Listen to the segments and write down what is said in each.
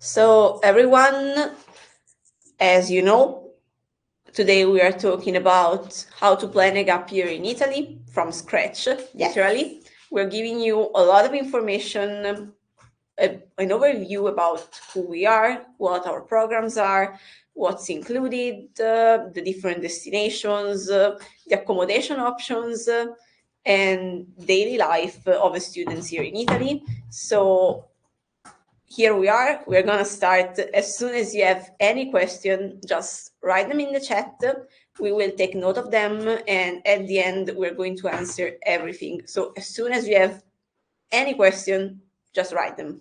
So everyone, as you know, today we are talking about how to plan a gap year in Italy from scratch, literally. We're giving you a lot of information, an overview about who we are, what our programs are, what's included, the different destinations, the accommodation options, and daily life of the students here in Italy. So here we are. We're going to start as soon as you have any question, just write them in the chat. We will take note of them. And at the end, we're going to answer everything. So as soon as you have any question, just write them.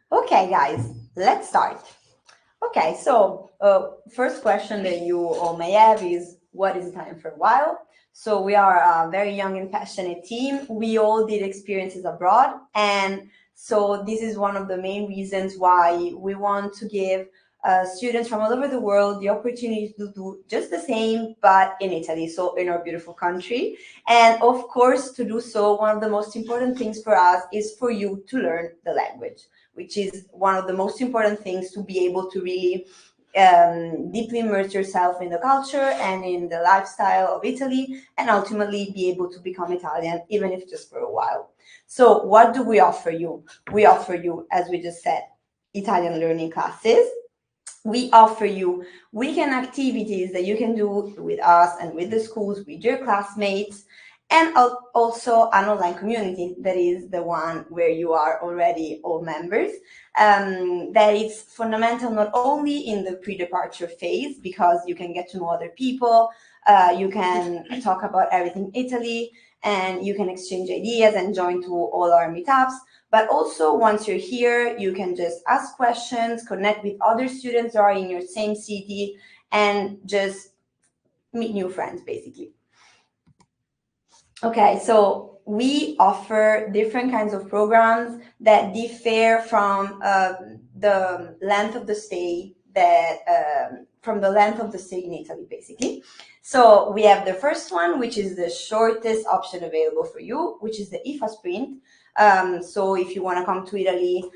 Okay, guys, let's start. Okay, so first question that you all may have is, what is Italian for a while? So we are a very young and passionate team. We all did experiences abroad, and so this is one of the main reasons why we want to give students from all over the world the opportunity to do just the same, but in Italy, so in our beautiful country. And of course, to do so, one of the most important things for us is for you to learn the language, which is one of the most important things to be able to really deeply immerse yourself in the culture and in the lifestyle of Italy, and ultimately be able to become Italian, even if just for a while. So what do we offer you? We offer you, as we just said, Italian learning classes. We offer you weekend activities that you can do with us and with the schools, with your classmates, and also an online community that is the one where you are already all members. That is fundamental not only in the pre-departure phase, because you can get to know other people, you can talk about everything Italy, and you can exchange ideas and join to all our meetups. But also, once you're here, you can just ask questions, connect with other students that are in your same city, and just meet new friends, basically. Okay, so we offer different kinds of programs that differ from the length of the stay in Italy, basically. So we have the first one, which is the shortest option available for you, which is the IFA sprint. So if you want to come to Italy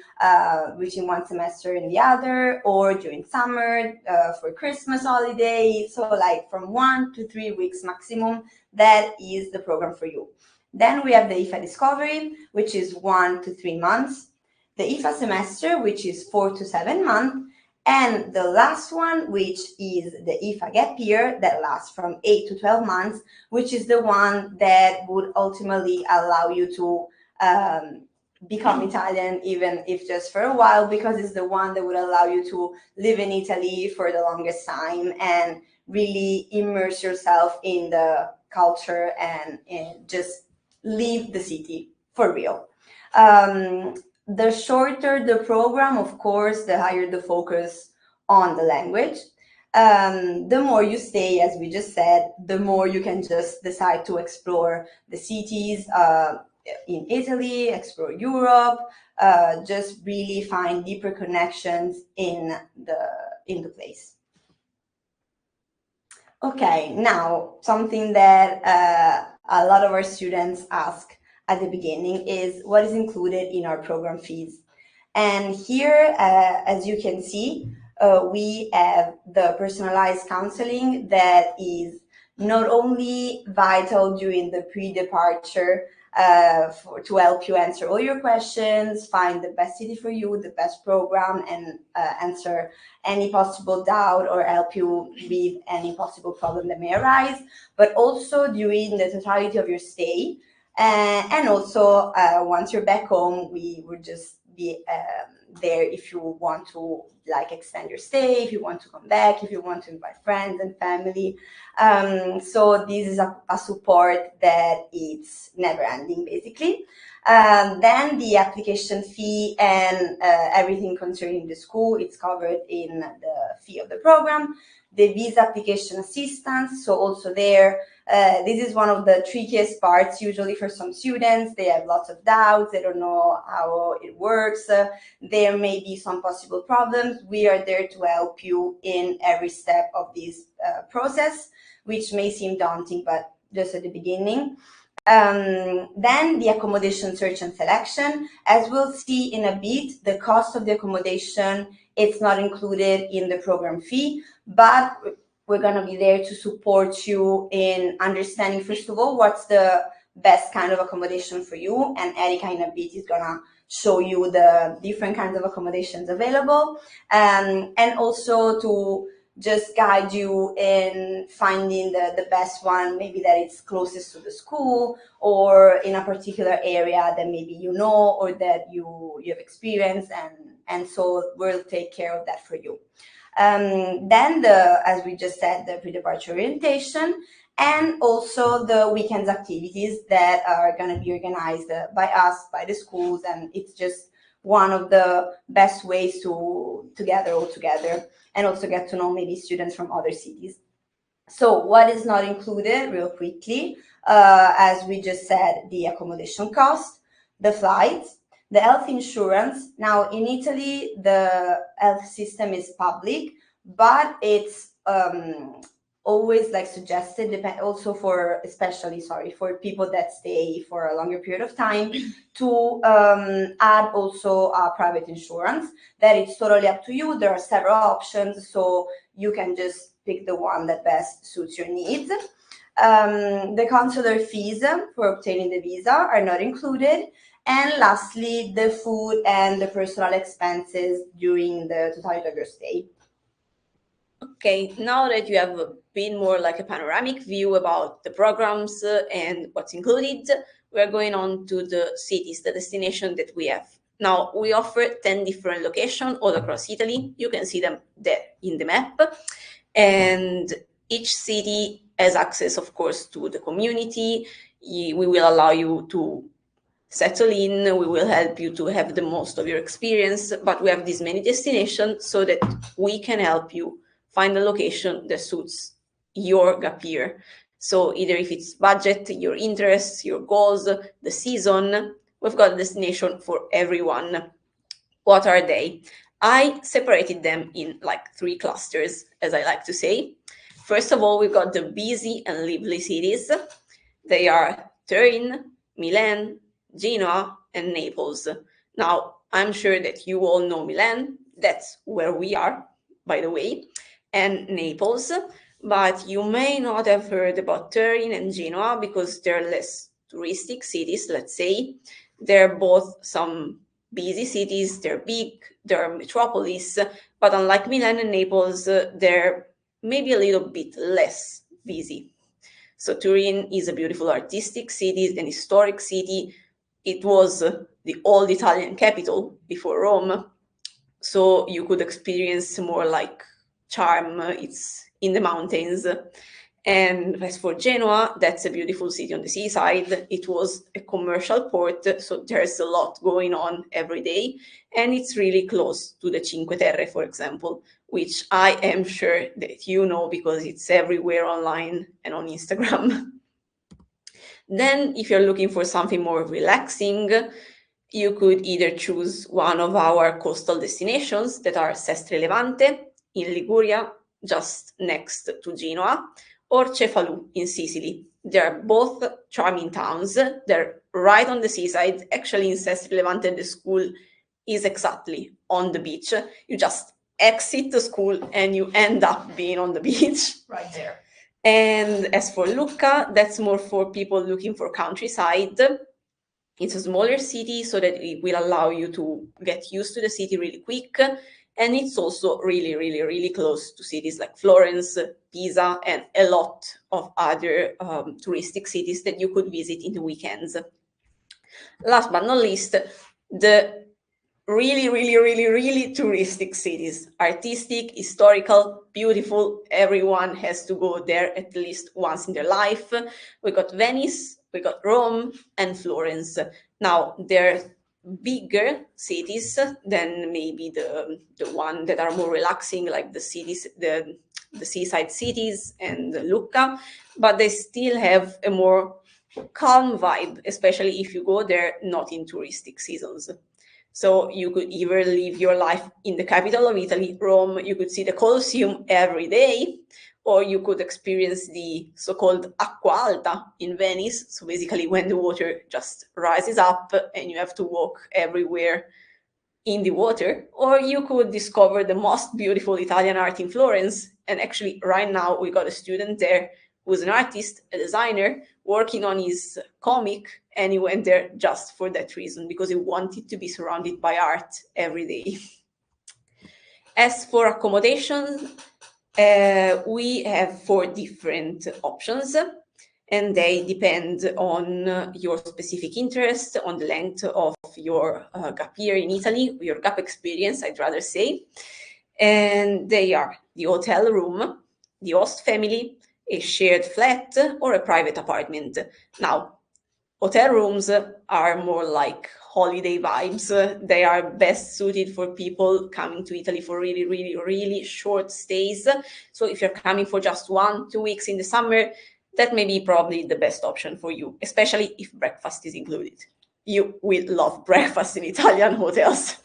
between one semester and the other, or during summer for Christmas holiday, so like from 1 to 3 weeks maximum, that is the program for you. Then we have the IFA Discovery, which is 1 to 3 months, the IFA Semester, which is 4 to 7 months, and the last one, which is the IFA Gap Year, that lasts from 8 to 12 months, which is the one that would ultimately allow you to become Italian, even if just for a while, because it's the one that would allow you to live in Italy for the longest time and really immerse yourself in the culture and just leave the city for real. The shorter the program, of course, the higher the focus on the language. The more you stay, as we just said, the more you can just decide to explore the cities in Italy, explore Europe, just really find deeper connections in the place. Okay, now something that a lot of our students ask at the beginning is what is included in our program fees. And here, as you can see, we have the personalized counseling that is not only vital during the pre-departure to help you answer all your questions, find the best city for you, the best program, and answer any possible doubt or help you with any possible problem that may arise, but also during the totality of your stay. And also, once you're back home, we would just be there if you want to like extend your stay, if you want to come back, if you want to invite friends and family. So this is a support that it's never ending, basically. Then the application fee and everything concerning the school, it's covered in the fee of the program. The visa application assistance, so also there, this is one of the trickiest parts usually for some students. They have lots of doubts, they don't know how it works, there may be some possible problems. We are there to help you in every step of this process, which may seem daunting, but just at the beginning. Then the accommodation search and selection. As we'll see in a bit, the cost of the accommodation, it's not included in the program fee, but we're going to be there to support you in understanding, first of all, what's the best kind of accommodation for you. And Erika in a bit is going to show you the different kinds of accommodations available, and also to just guide you in finding the best one, maybe that it's closest to the school or in a particular area that maybe you know or that you have experienced, and so we'll take care of that for you. Then as we just said, the pre-departure orientation, and also the weekends activities that are going to be organized by us, by the schools, and it's just one of the best ways to gather all together and also get to know maybe students from other cities. So what is not included, real quickly, as we just said, the accommodation cost, the flights, the health insurance. Now in Italy, the health system is public, but it's always like suggested, also for, especially, for people that stay for a longer period of time, to add also a private insurance. That it's totally up to you. There are several options, so you can just pick the one that best suits your needs. The consular fees for obtaining the visa are not included. And lastly, the food and the personal expenses during the totality of your stay. Okay, now that you have been more like a panoramic view about the programs and what's included, we're going on to the cities, the destination that we have. Now, we offer 10 different locations all across Italy. You can see them there in the map. And each city has access, of course, to the community. We will allow you to settle in. We will help you to have the most of your experience. But we have these many destinations so that we can help you find a location that suits your gap year. So either if it's budget, your interests, your goals, the season, we've got a destination for everyone. What are they? I separated them in like 3 clusters, as I like to say. First of all, we've got the busy and lively cities. They are Turin, Milan, Genoa, and Naples. Now, I'm sure that you all know Milan. That's where we are, by the way, and Naples, but you may not have heard about Turin and Genoa because they're less touristic cities, let's say. They're both some busy cities, they're big, they're metropolis, but unlike Milan and Naples, they're maybe a little bit less busy. So Turin is a beautiful artistic city, an historic city. It was the old Italian capital before Rome, so you could experience more like charm. It's in the mountains. And as for Genoa, that's a beautiful city on the seaside. It was a commercial port, so there's a lot going on every day. And it's really close to the Cinque Terre, for example, which I am sure that you know because it's everywhere online and on Instagram. Then, if you're looking for something more relaxing, you could either choose one of our coastal destinations that are Sestri Levante in Liguria, just next to Genoa, or Cefalù in Sicily. They're both charming towns. They're right on the seaside. Actually, in Sestri Levante, the school is exactly on the beach. You just exit the school and you end up being on the beach. Right there. And as for Lucca, that's more for people looking for countryside. It's a smaller city, so that it will allow you to get used to the city really quick. And it's also really, really, really close to cities like Florence, Pisa, and a lot of other touristic cities that you could visit in the weekends. Last but not least, the really, really, really, really touristic cities. Artistic, historical, beautiful. Everyone has to go there at least once in their life. We got Venice, we got Rome, and Florence. Now, they're bigger cities than maybe the one that are more relaxing, like the cities, the seaside cities and Lucca, but they still have a more calm vibe, especially if you go there not in touristic seasons. So you could either live your life in the capital of Italy, Rome, you could see the Colosseum every day, or you could experience the so-called acqua alta in Venice. So basically when the water just rises up and you have to walk everywhere in the water, or you could discover the most beautiful Italian art in Florence. And actually right now we got a student there who's an artist, a designer, working on his comic, and he went there just for that reason, because he wanted to be surrounded by art every day. As for accommodation, we have 4 different options, and they depend on your specific interest, on the length of your gap year in Italy, your gap experience, I'd rather say. And they are the hotel room, the host family, a shared flat, or a private apartment. Now, hotel rooms are more like holiday vibes. They are best suited for people coming to Italy for really, really, really short stays. So if you're coming for just 1-2 weeks in the summer, that may be probably the best option for you, especially if breakfast is included. You will love breakfast in Italian hotels.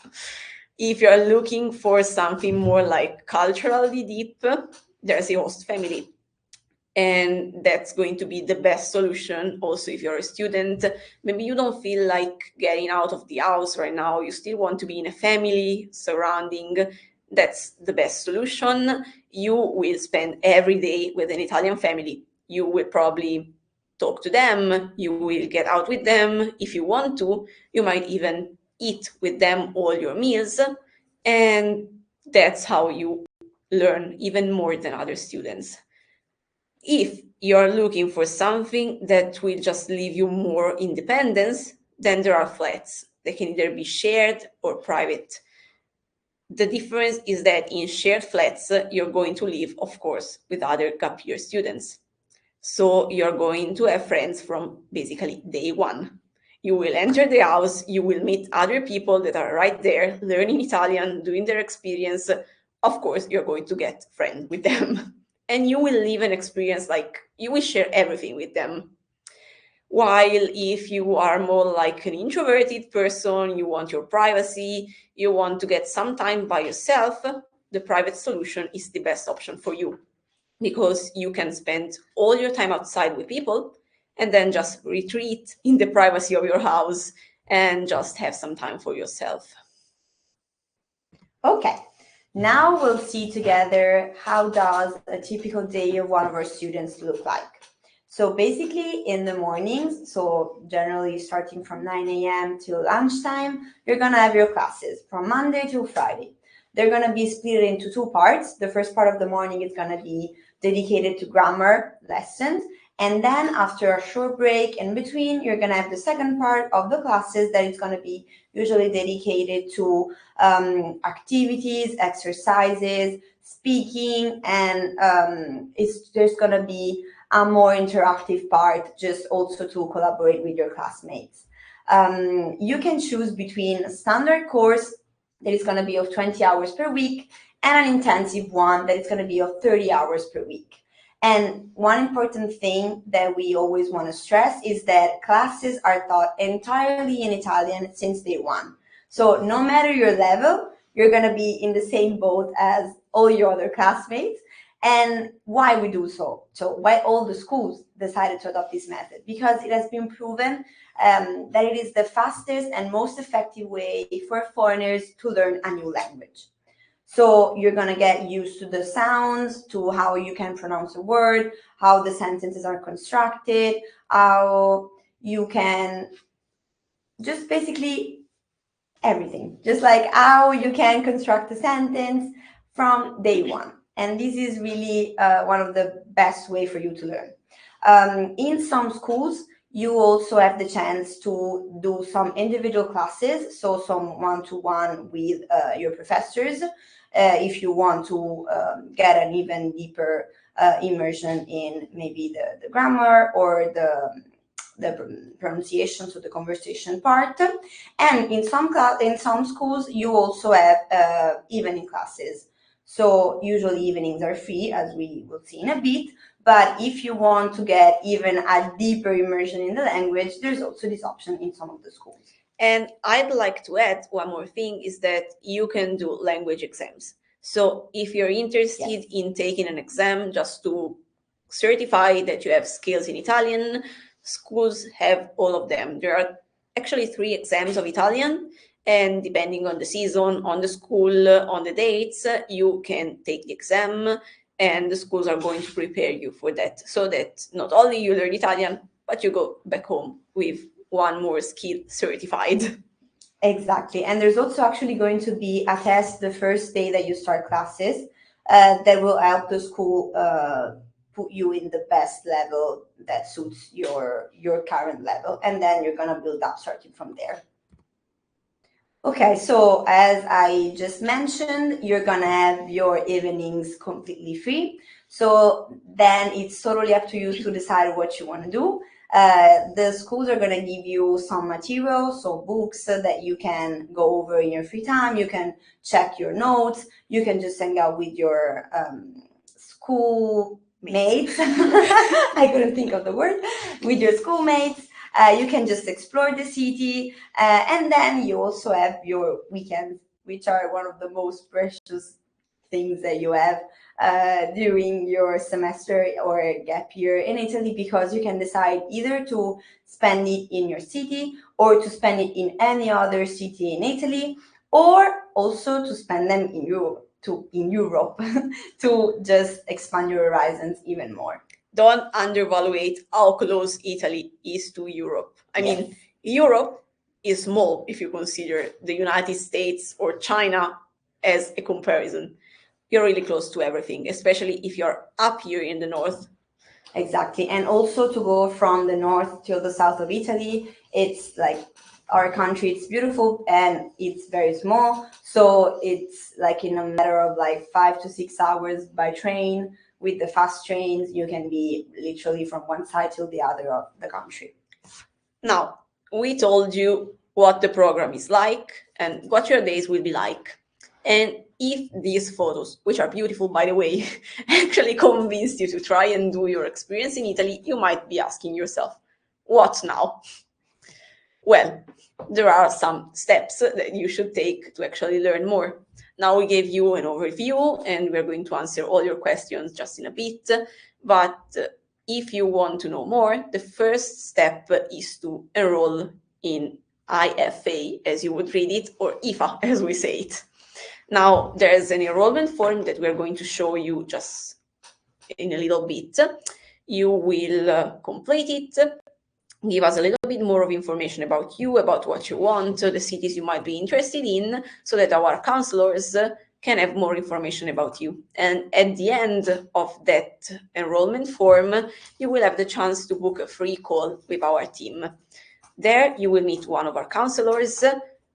If you're looking for something more like culturally deep, there's the host family. And that's going to be the best solution. Also, if you're a student, maybe you don't feel like getting out of the house right now, you still want to be in a family surrounding, that's the best solution. You will spend every day with an Italian family. You will probably talk to them, you will get out with them. If you want to, you might even eat with them all your meals. And that's how you learn even more than other students. If you're looking for something that will just leave you more independence, then there are flats. They can either be shared or private. The difference is that in shared flats, you're going to live, of course, with other gap year students. So you're going to have friends from basically day one. You will enter the house, you will meet other people that are right there, learning Italian, doing their experience. Of course, you're going to get friends with them. And you will live an experience like you will share everything with them. While if you are more like an introverted person, you want your privacy, you want to get some time by yourself, the private solution is the best option for you, because you can spend all your time outside with people and then just retreat in the privacy of your house and just have some time for yourself. Okay, now we'll see together how does a typical day of one of our students look like. So basically in the mornings, so generally starting from 9 a.m. till lunchtime, you're gonna have your classes from Monday to Friday. They're gonna be split into 2 parts. The first part of the morning is gonna be dedicated to grammar lessons. And then after a short break in between, you're gonna have the second part of the classes that is gonna be usually dedicated to activities, exercises, speaking, and there's gonna be a more interactive part, just also to collaborate with your classmates. You can choose between a standard course that is gonna be of 20 hours per week and an intensive one that is gonna be of 30 hours per week. And one important thing that we always want to stress is that classes are taught entirely in Italian since day one. So no matter your level, you're going to be in the same boat as all your other classmates. And why we do so? So why all the schools decided to adopt this method? Because it has been proven that it is the fastest and most effective way for foreigners to learn a new language. So you're going to get used to the sounds, to how you can pronounce a word, how the sentences are constructed, how you can just basically everything, just like how you can construct a sentence from day one. And this is really one of the best way for you to learn. In some schools, you also have the chance to do some individual classes, so some one-to-one with your professors, if you want to get an even deeper immersion in maybe the grammar or the pronunciation, so the conversation part. And in some schools, you also have evening classes. So usually evenings are free, as we will see in a bit. But if you want to get even a deeper immersion in the language, there's also this option in some of the schools. And I'd like to add one more thing, is that you can do language exams. So if you're interested in taking an exam just to certify that you have skills in Italian, schools have all of them. There are actually 3 exams of Italian, and depending on the season, on the school, on the dates, you can take the exam, and the schools are going to prepare you for that, so that not only you learn Italian, but you go back home with one more skill certified. Exactly. And there's also actually going to be a test the first day that you start classes that will help the school put you in the best level that suits your current level. And then you're going to build up starting from there. Okay, so as I just mentioned, you're gonna have your evenings completely free. So then it's totally up to you to decide what you want to do. The schools are gonna give you some materials, so books that you can go over in your free time. You can check your notes. You can just hang out with your school mates. I couldn't think of the word. With your schoolmates. You can just explore the city, and then you also have your weekends, which are one of the most precious things that you have during your semester or gap year in Italy, because you can decide either to spend it in your city or to spend it in any other city in Italy, or also to spend them in Europe to just expand your horizons even more. Don't undervalue how close Italy is to Europe. I mean, Europe is small if you consider the United States or China as a comparison. You're really close to everything, especially if you're up here in the north. Exactly. And also to go from the north till the south of Italy, it's like our country, it's beautiful and it's very small. So it's like in a matter of like 5 to 6 hours by train. With the fast trains, you can be literally from one side till the other of the country. Now, we told you what the program is like and what your days will be like. And if these photos, which are beautiful, by the way, actually convinced you to try and do your experience in Italy, you might be asking yourself, what now? Well, there are some steps that you should take to actually learn more. Now we gave you an overview and we're going to answer all your questions just in a bit. But if you want to know more, the first step is to enroll in IFA, as you would read it, or IFA, as we say it. Now, there's an enrollment form that we're going to show you just in a little bit. You will complete it, give us a little bit more of information about you, about what you want, the cities you might be interested in, so that our counselors can have more information about you. And at the end of that enrollment form, you will have the chance to book a free call with our team. There, you will meet one of our counselors,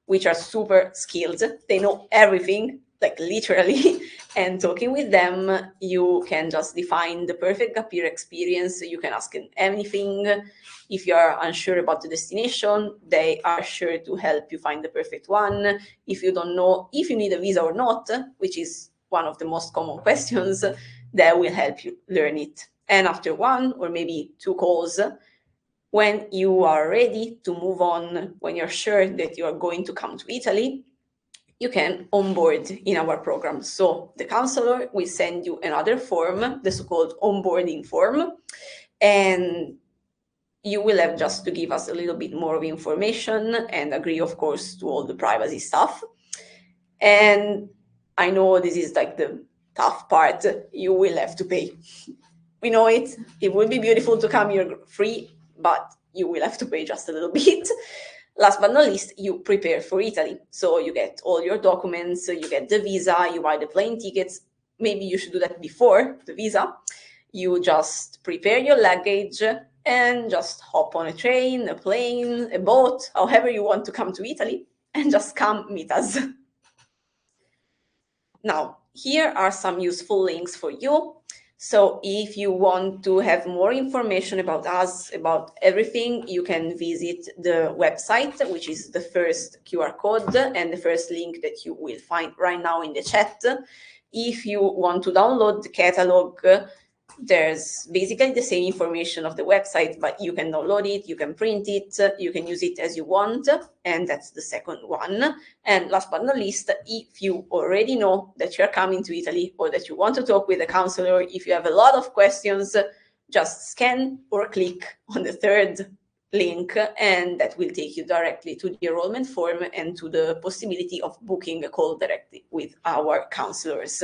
which are super skilled. They know everything, like literally. And talking with them, you can just define the perfect gap year experience. You can ask them anything. If you are unsure about the destination, they are sure to help you find the perfect one. If you don't know if you need a visa or not, which is one of the most common questions, they will help you learn it. And after 1 or maybe 2 calls, when you are ready to move on, when you're sure that you are going to come to Italy, you can onboard in our program. So the counselor will send you another form, the so-called onboarding form, and you will have just to give us a little bit more of information and agree, of course, to all the privacy stuff. And I know this is like the tough part. You will have to pay. We know it. It would be beautiful to come here free, but you will have to pay just a little bit. Last but not least, you prepare for Italy. So you get all your documents, you get the visa, you buy the plane tickets. Maybe you should do that before the visa. You just prepare your luggage and just hop on a train, a plane, a boat, however you want to come to Italy, and just come meet us. Now, here are some useful links for you. So if you want to have more information about us, about everything, you can visit the website, which is the first QR code and the first link that you will find right now in the chat. If you want to download the catalog, There's basically the same information of the website, but you can download it, you can print it, you can use it as you want, and that's the second one. And last but not least, if you already know that you're coming to Italy or that you want to talk with a counselor, if you have a lot of questions, just scan or click on the third link, and that will take you directly to the enrollment form and to the possibility of booking a call directly with our counselors.